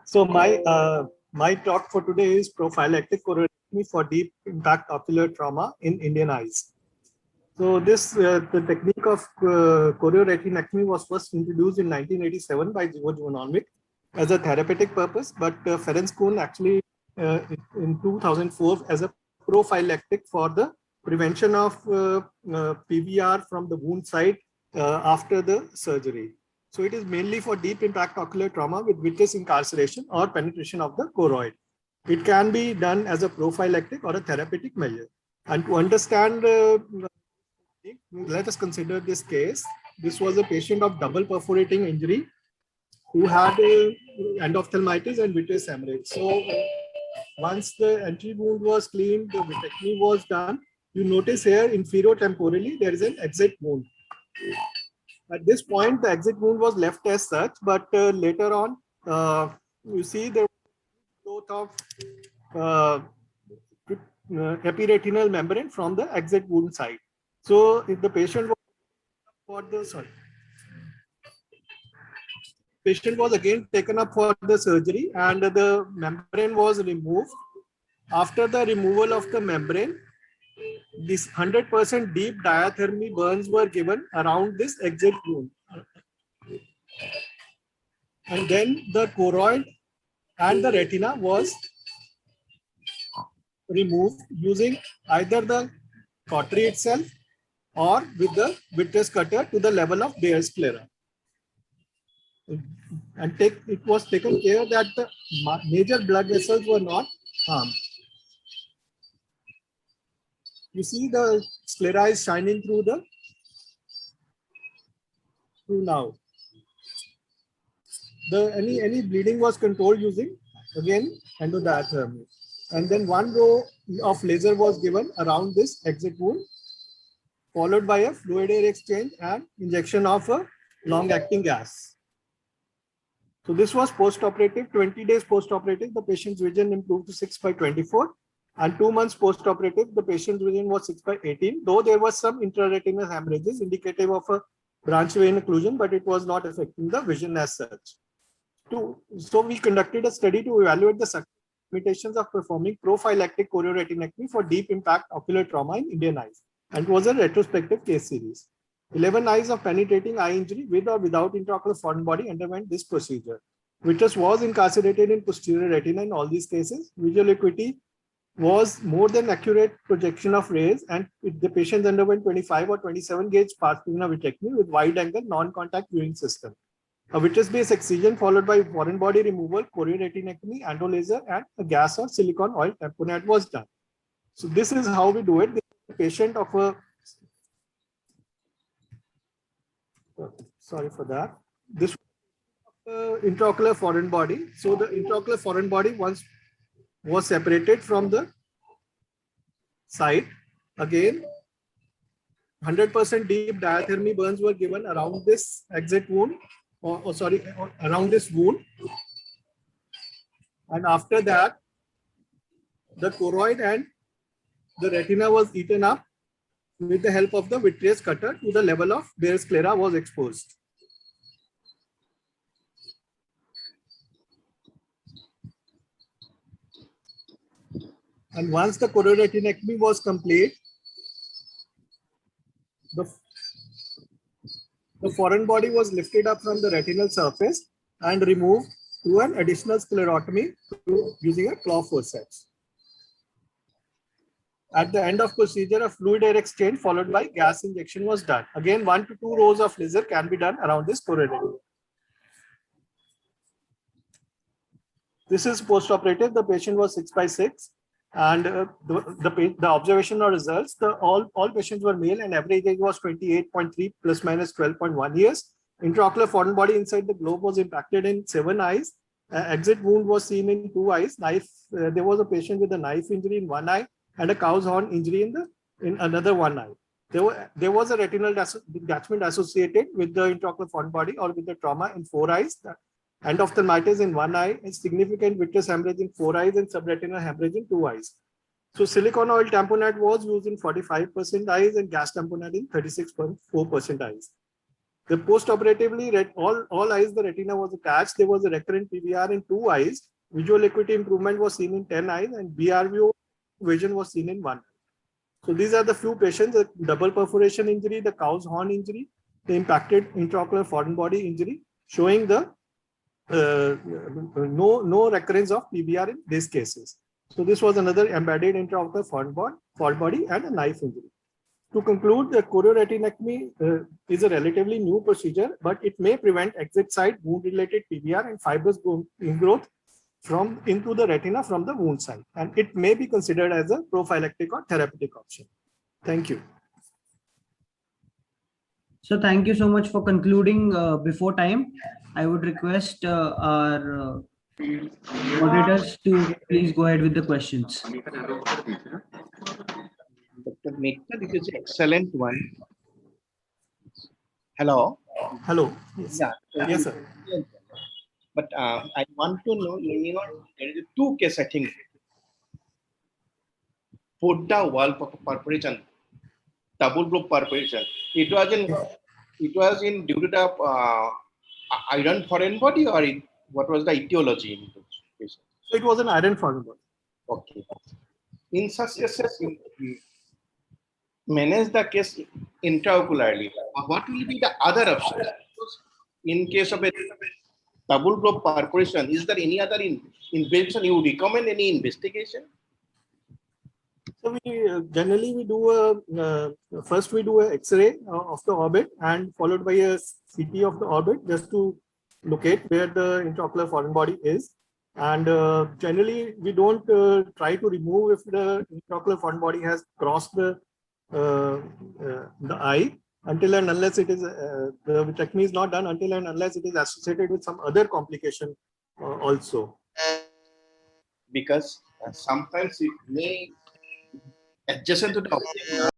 So my talk for today is prophylactic chorioretectomy for deep impact ocular trauma in Indian eyes. So the technique of chorioretinectomy was first introduced in 1987 by George von Ormick as a therapeutic purpose, but Ferenc Kuhn actually in 2004 as a prophylactic for the prevention of PVR from the wound site after the surgery. So it is mainly for deep impact ocular trauma with vitreous incarceration or penetration of the choroid. It can be done as a prophylactic or a therapeutic measure. And to understand, let us consider this case. This was a patient of double perforating injury who had endophthalmitis and vitreous hemorrhage. So once the entry wound was cleaned, the vitrectomy was done. You notice here inferotemporally there is an exit wound. At this point, the exit wound was left as such, but later on, you see the growth of epiretinal membrane from the exit wound side. So if the patient was again taken up for the surgery and the membrane was removed. After the removal of the membrane, this 100% deep diathermy burns were given around this exit wound. And then the choroid and the retina was removed using either the cautery itself or with the vitreous cutter to the level of Bayer's sclera. And it was taken care that the major blood vessels were not harmed. You see the sclera is shining through now. Any bleeding was controlled using again endodiathermy. And then one row of laser was given around this exit wound, followed by a fluid air exchange and injection of a long-acting gas. So this was post-operative, 20 days post-operative, the patient's vision improved to 6/24. And 2 months post-operative, the patient's vision was 6/18, though there was some intraretinal hemorrhages indicative of a branch vein occlusion, but it was not affecting the vision as such. So we conducted a study to evaluate the limitations of performing prophylactic chorioretinectomy for deep impact ocular trauma in Indian eyes, and it was a retrospective case series. 11 eyes of penetrating eye injury with or without intraocular foreign body underwent this procedure. Vitreous was incarcerated in posterior retina in all these cases. Visual acuity was more than accurate projection of rays, and the patients underwent 25 or 27 gauge pars plana vitrectomy with wide angle non-contact viewing system. A vitreous-based excision followed by foreign body removal, chorioretinectomy, endolaser, and a gas or silicone oil tamponade was done. So this is how we do it. The patient of a sorry for that. This intraocular foreign body. So the intraocular foreign body once was separated from the site. Again, 100% deep diathermy burns were given around this exit wound, around this wound. And after that, the choroid and the retina was eaten up with the help of the vitreous cutter to the level of Bayer's sclera was exposed. And once the chorioretinectomy was complete, the foreign body was lifted up from the retinal surface and removed through an additional sclerotomy using a claw forceps. At the end of procedure, a fluid air exchange followed by gas injection was done. Again, 1 to 2 rows of laser can be done around this choroid. This is post-operative. The patient was 6/6. And the observational results, all patients were male and average age was 28.3 plus minus 12.1 years. Intraocular foreign body inside the globe was impacted in 7 eyes. Exit wound was seen in 2 eyes. There was a patient with a knife injury in 1 eye and a cow's horn injury in another 1 eye. There was a retinal detachment associated with the intraocular foreign body or with the trauma in 4 eyes. Endophthalmitis in 1 eye, and significant vitreous hemorrhage in 4 eyes, and subretinal hemorrhage in 2 eyes. So silicone oil tamponade was used in 45% eyes and gas tamponade in 36.4% eyes. The post-operatively, all eyes, the retina was attached. There was a recurrent PVR in 2 eyes. Visual acuity improvement was seen in 10 eyes, and BRVO vision was seen in 1 eye. So these are the few patients: the double perforation injury, the cow's horn injury, the impacted intraocular foreign body injury, showing the no recurrence of PVR in these cases. So this was another embedded intraocular foreign body and a knife injury. To conclude, the chorioretinectomy is a relatively new procedure, but it may prevent exit site wound-related PVR and fibrous ingrowth into the retina from the wound site, and it may be considered as a prophylactic or therapeutic option. Thank you. So thank you so much for concluding before time. I would request our moderators to please go ahead with the questions. Dr. Mehta, this is an excellent one. Hello. Hello. Yes. Yeah. Yes, sir. But I want to know, there is 2 cases, I think. Put the wall perforation, double group perforation. It was in due to the iron foreign body, or what was the etiology in those cases? So it was an iron foreign body. Okay. In such cases, manage the case intraocularly. What will be the other options? In case of a double globe perforation, is there any other investigation? You recommend any investigation? So we generally we do first we do a X-ray of the orbit and followed by a CT of the orbit just to locate where the intraocular foreign body is. And generally we don't try to remove if the intraocular foreign body has crossed the eye until and unless it is the vitrectomy is not done until and unless it is associated with some other complication also. Because sometimes it may adjacent to the object